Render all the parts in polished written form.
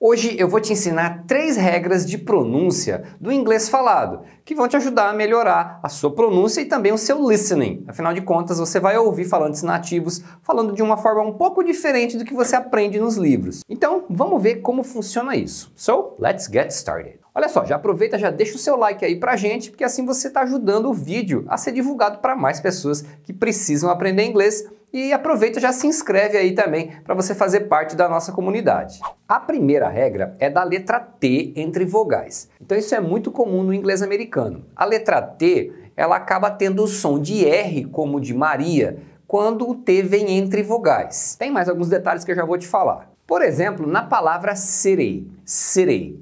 Hoje eu vou te ensinar 3 regras de pronúncia do inglês falado, que vão te ajudar a melhorar a sua pronúncia e também o seu listening. Afinal de contas, você vai ouvir falantes nativos falando de uma forma um pouco diferente do que você aprende nos livros. Então, vamos ver como funciona isso. So, let's get started. Olha só, já aproveita, já deixa o seu like aí pra gente, porque assim você está ajudando o vídeo a ser divulgado para mais pessoas que precisam aprender inglês. E aproveita e já se inscreve aí também para você fazer parte da nossa comunidade. A primeira regra é da letra T entre vogais. Então isso é muito comum no inglês americano. A letra T, ela acaba tendo o som de R como de Maria, quando o T vem entre vogais. Tem mais alguns detalhes que eu já vou te falar. Por exemplo, na palavra city,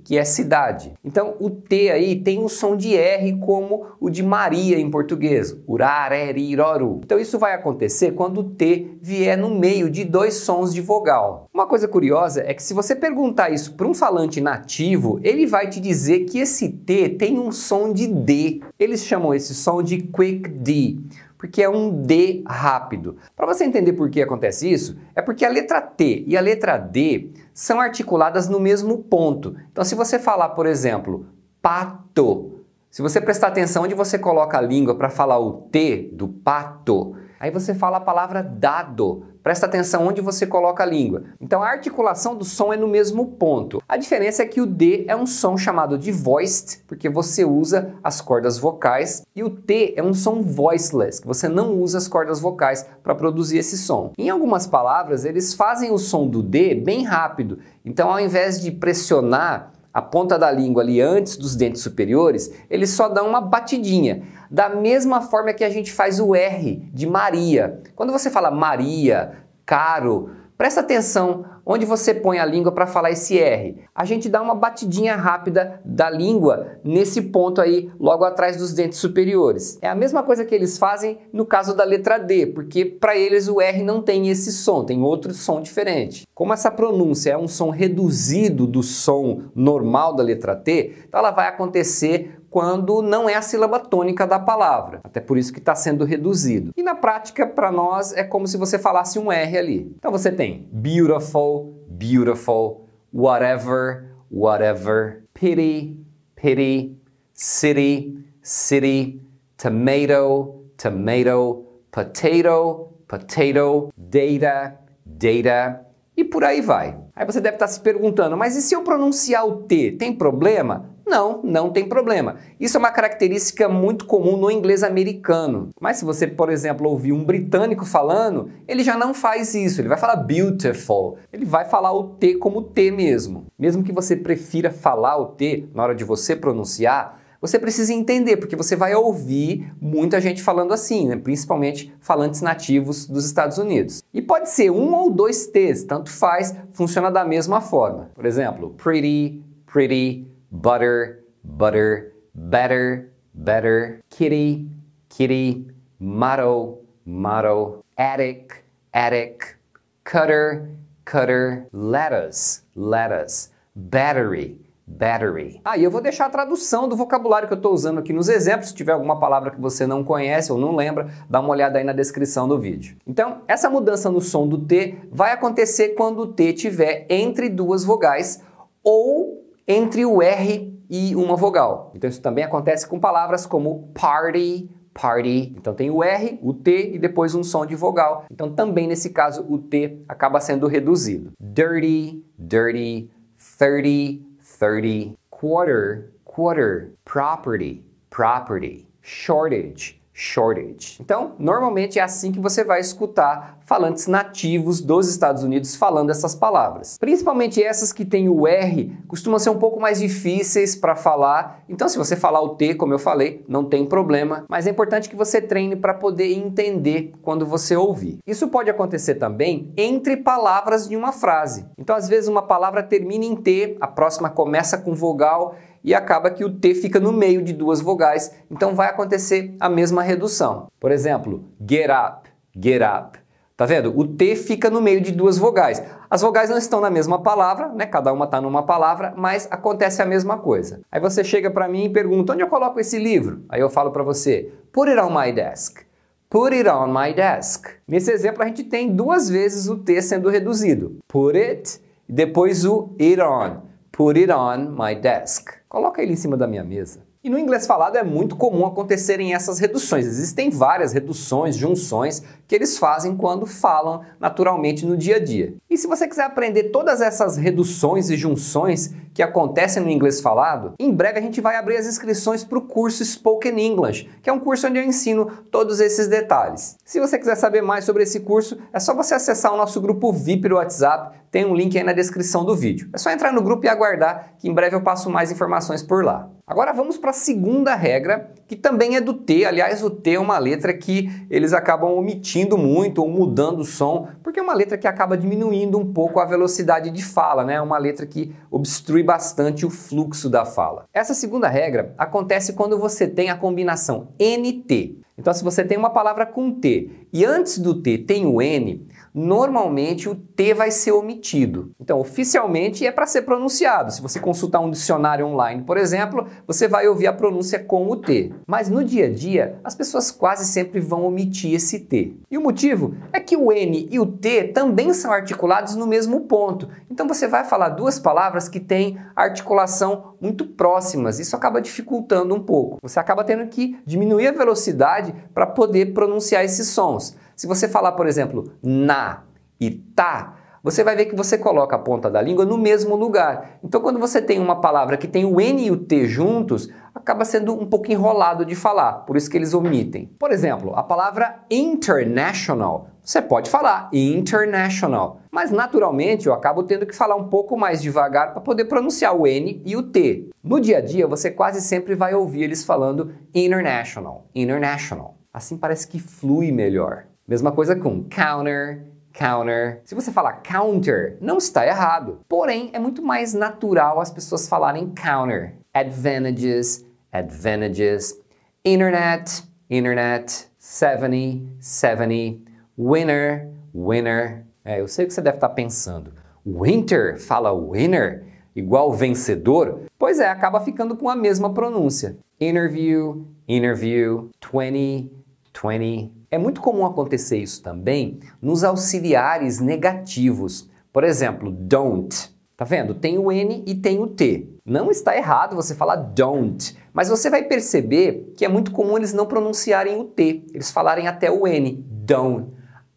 que é cidade. Então, o T aí tem um som de R como o de Maria em português, urareriroru. Então, isso vai acontecer quando o T vier no meio de 2 sons de vogal. Uma coisa curiosa é que se você perguntar isso para um falante nativo, ele vai te dizer que esse T tem um som de D. Eles chamam esse som de quick D, porque é um D rápido. Para você entender por que acontece isso, é porque a letra T e a letra D são articuladas no mesmo ponto. Então, se você falar, por exemplo, pato, se você prestar atenção onde você coloca a língua para falar o T do pato, aí você fala a palavra dado. Presta atenção onde você coloca a língua. Então a articulação do som é no mesmo ponto. A diferença é que o D é um som chamado de voiced, porque você usa as cordas vocais, e o T é um som voiceless, que você não usa as cordas vocais para produzir esse som. Em algumas palavras, eles fazem o som do D bem rápido. Então ao invés de pressionar a ponta da língua ali antes dos dentes superiores, eles só dão uma batidinha. Da mesma forma que a gente faz o R de Maria. Quando você fala Maria, caro, presta atenção onde você põe a língua para falar esse R. A gente dá uma batidinha rápida da língua nesse ponto aí, logo atrás dos dentes superiores. É a mesma coisa que eles fazem no caso da letra D, porque para eles o R não tem esse som, tem outro som diferente. Como essa pronúncia é um som reduzido do som normal da letra T, então ela vai acontecer quando não é a sílaba tônica da palavra. Até por isso que está sendo reduzido. E na prática, para nós, é como se você falasse um R ali. Então você tem beautiful, beautiful, whatever, whatever, pity, pity, city, city, tomato, tomato, potato, potato, data, data, e por aí vai. Aí você deve estar se perguntando, mas e se eu pronunciar o T, tem problema? Não, não tem problema. Isso é uma característica muito comum no inglês americano. Mas se você, por exemplo, ouvir um britânico falando, ele já não faz isso. Ele vai falar beautiful. Ele vai falar o T como T mesmo. Mesmo que você prefira falar o T na hora de você pronunciar, você precisa entender, porque você vai ouvir muita gente falando assim, né? Principalmente falantes nativos dos Estados Unidos. E pode ser 1 ou 2 T's, tanto faz, funciona da mesma forma. Por exemplo, pretty, pretty, butter, butter, better, better, kitty, kitty, motto, motto, attic, attic, cutter, cutter, lettuce, lettuce, battery, battery. E eu vou deixar a tradução do vocabulário que eu estou usando aqui nos exemplos. Se tiver alguma palavra que você não conhece ou não lembra, dá uma olhada aí na descrição do vídeo. Então, essa mudança no som do T vai acontecer quando o T estiver entre 2 vogais ou entre o R e uma vogal. Então isso também acontece com palavras como party, party. Então tem o R, o T e depois um som de vogal. Então também nesse caso o T acaba sendo reduzido. Dirty, dirty, 30, 30, quarter, quarter, property, property, shortage, shortage. Então, normalmente é assim que você vai escutar falantes nativos dos Estados Unidos falando essas palavras. Principalmente essas que têm o R, costumam ser um pouco mais difíceis para falar. Então, se você falar o T, como eu falei, não tem problema. Mas é importante que você treine para poder entender quando você ouvir. Isso pode acontecer também entre palavras de uma frase. Então, às vezes, uma palavra termina em T, a próxima começa com vogal, e acaba que o T fica no meio de 2 vogais, então vai acontecer a mesma redução. Por exemplo, get up, get up. Tá vendo? O T fica no meio de 2 vogais. As vogais não estão na mesma palavra, né? Cada uma está numa palavra, mas acontece a mesma coisa. Aí você chega para mim e pergunta, onde eu coloco esse livro? Aí eu falo para você, put it on my desk. Put it on my desk. Nesse exemplo a gente tem 2 vezes o T sendo reduzido. Put it, e depois o it on. Put it on my desk. Coloca ele em cima da minha mesa. E no inglês falado é muito comum acontecerem essas reduções. Existem várias reduções, junções que eles fazem quando falam naturalmente no dia a dia. E se você quiser aprender todas essas reduções e junções que acontecem no inglês falado, em breve a gente vai abrir as inscrições para o curso Spoken English, que é um curso onde eu ensino todos esses detalhes. Se você quiser saber mais sobre esse curso, é só você acessar o nosso grupo VIP do WhatsApp, tem um link aí na descrição do vídeo. É só entrar no grupo e aguardar que em breve eu passo mais informações por lá. Agora vamos para a segunda regra, que também é do T. Aliás, o T é uma letra que eles acabam omitindo muito ou mudando o som, porque é uma letra que acaba diminuindo um pouco a velocidade de fala, né? É uma letra que obstrui bastante o fluxo da fala. Essa segunda regra acontece quando você tem a combinação NT. Então, se você tem uma palavra com T e antes do T tem o N, normalmente o T vai ser omitido. Então, oficialmente é para ser pronunciado. Se você consultar um dicionário online, por exemplo, você vai ouvir a pronúncia com o T. Mas no dia a dia, as pessoas quase sempre vão omitir esse T. E o motivo é que o N e o T também são articulados no mesmo ponto. Então, você vai falar duas palavras que têm articulação muito próximas. Isso acaba dificultando um pouco. Você acaba tendo que diminuir a velocidade para poder pronunciar esses sons. Se você falar, por exemplo, na e tá, você vai ver que você coloca a ponta da língua no mesmo lugar. Então, quando você tem uma palavra que tem o N e o T juntos, acaba sendo um pouco enrolado de falar, por isso que eles omitem. Por exemplo, a palavra international, você pode falar international, mas naturalmente eu acabo tendo que falar um pouco mais devagar para poder pronunciar o N e o T. No dia a dia, você quase sempre vai ouvir eles falando international, international. Assim parece que flui melhor. Mesma coisa com counter, counter. Se você falar counter, não está errado. Porém, é muito mais natural as pessoas falarem counter. Advantages, advantages. Internet, internet. 70, 70. Winner, winner. Eu sei o que você deve estar pensando. Winter fala winner, igual vencedor? Pois é, acaba ficando com a mesma pronúncia. Interview, interview. 20, 20. É muito comum acontecer isso também nos auxiliares negativos. Por exemplo, don't. Tá vendo? Tem o N e tem o T. Não está errado você falar don't, mas você vai perceber que é muito comum eles não pronunciarem o T. Eles falarem até o N. Don't.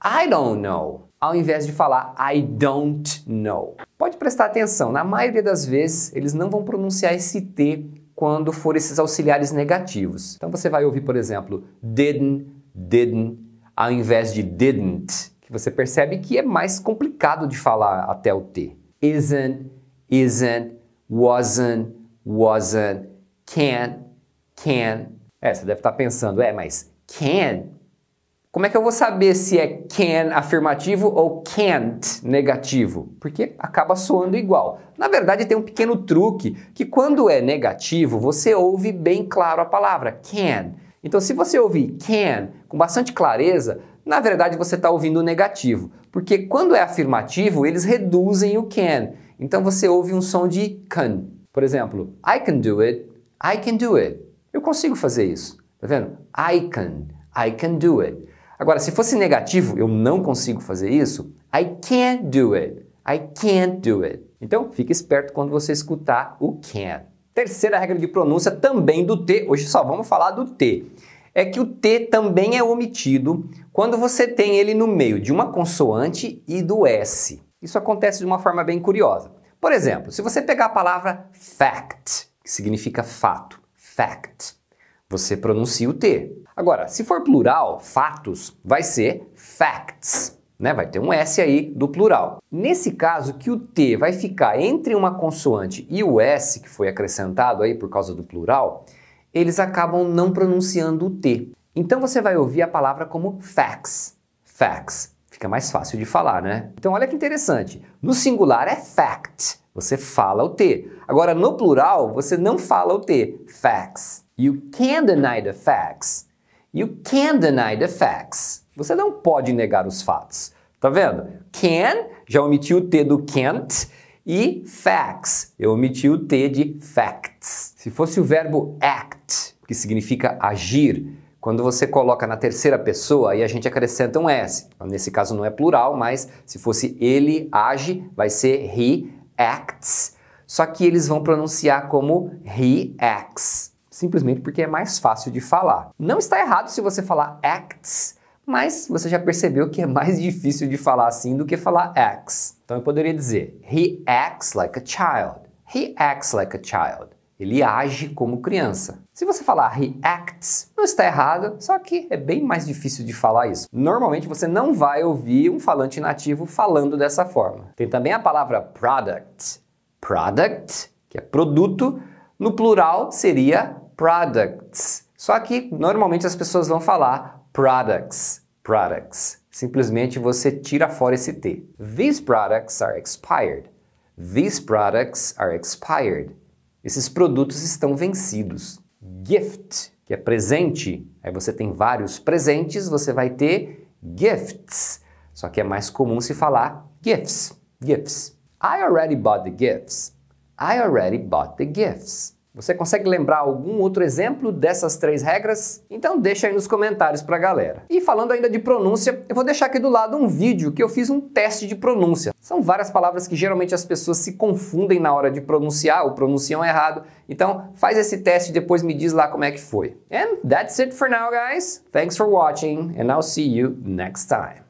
I don't know. Ao invés de falar I don't know. Pode prestar atenção, na maioria das vezes eles não vão pronunciar esse T quando for esses auxiliares negativos. Então você vai ouvir, por exemplo, didn't, didn't, ao invés de didn't, que você percebe que é mais complicado de falar até o T. Isn't, isn't, wasn't, wasn't, can't, can't. Você deve estar pensando, mas can? Como é que eu vou saber se é can afirmativo ou can't negativo? Porque acaba soando igual. Na verdade, tem um pequeno truque, que quando é negativo, você ouve bem claro a palavra can. Então, se você ouvir can com bastante clareza, na verdade você está ouvindo o negativo. Porque quando é afirmativo, eles reduzem o can. Então você ouve um som de can. Por exemplo, I can do it, I can do it. Eu consigo fazer isso. Tá vendo? I can do it. Agora, se fosse negativo, eu não consigo fazer isso, I can't do it, I can't do it. Então, fique esperto quando você escutar o can. Terceira regra de pronúncia também do T, hoje só vamos falar do T, é que o T também é omitido quando você tem ele no meio de uma consoante e do S. Isso acontece de uma forma bem curiosa. Por exemplo, se você pegar a palavra fact, que significa fato, fact, você pronuncia o T. Agora, se for plural, fatos, vai ser facts, né? Vai ter um S aí do plural. Nesse caso, que o T vai ficar entre uma consoante e o S, que foi acrescentado aí por causa do plural, eles acabam não pronunciando o T. Então você vai ouvir a palavra como facts, facts. Fica mais fácil de falar, né? Então olha que interessante. No singular é fact, você fala o T. Agora no plural, você não fala o T, facts. You can't deny the facts. You can't deny the facts. Você não pode negar os fatos. Tá vendo? Can, já omiti o T do can't. E facts, eu omiti o T de facts. Se fosse o verbo act, que significa agir, quando você coloca na terceira pessoa, aí a gente acrescenta um S. Nesse caso não é plural, mas se fosse ele age, vai ser he acts. só que eles vão pronunciar como he acts, simplesmente porque é mais fácil de falar. Não está errado se você falar acts, mas você já percebeu que é mais difícil de falar assim do que falar acts. Então eu poderia dizer, he acts like a child. He acts like a child. Ele age como criança. Se você falar he acts, não está errado, só que é bem mais difícil de falar isso. Normalmente você não vai ouvir um falante nativo falando dessa forma. Tem também a palavra product. Product, que é produto, no plural seria products. Só que normalmente as pessoas vão falar products. Products. Simplesmente você tira fora esse T. These products are expired. These products are expired. Esses produtos estão vencidos. Gift, que é presente. Aí você tem vários presentes, você vai ter gifts. Só que é mais comum se falar gifts. Gifts. I already bought the gifts. I already bought the gifts. Você consegue lembrar algum outro exemplo dessas 3 regras? Então deixa aí nos comentários pra galera. E falando ainda de pronúncia, eu vou deixar aqui do lado um vídeo que eu fiz um teste de pronúncia. São várias palavras que geralmente as pessoas se confundem na hora de pronunciar ou pronunciam errado. Então faz esse teste e depois me diz lá como é que foi. And that's it for now, guys. Thanks for watching and I'll see you next time.